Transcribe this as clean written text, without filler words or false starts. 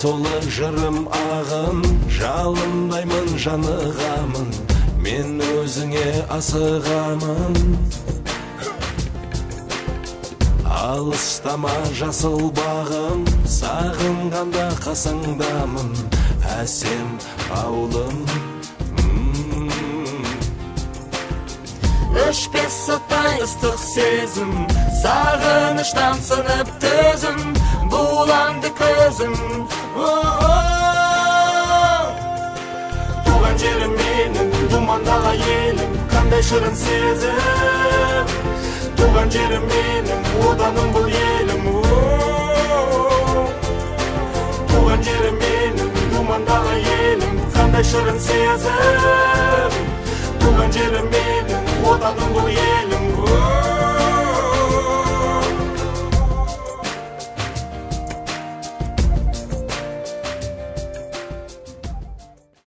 толы жырым ағын, жалындаймын жанығамын, мен өзіңе асығамын. Алыстама жасыл бағым, сағынғанда қасыңдамын, әсем ауылым. Өшпес соттай ыстық сезім, сағыныштан сынып төзім, буланды көзім. Туған жерім менің, думандағы елім, қандай шырын сезім. Туған жерім менің, оданым бұл елім. Туған жерім менің, думандағы елім, қандай шырын сезім. Туған жерім менің, оданым бұл елім.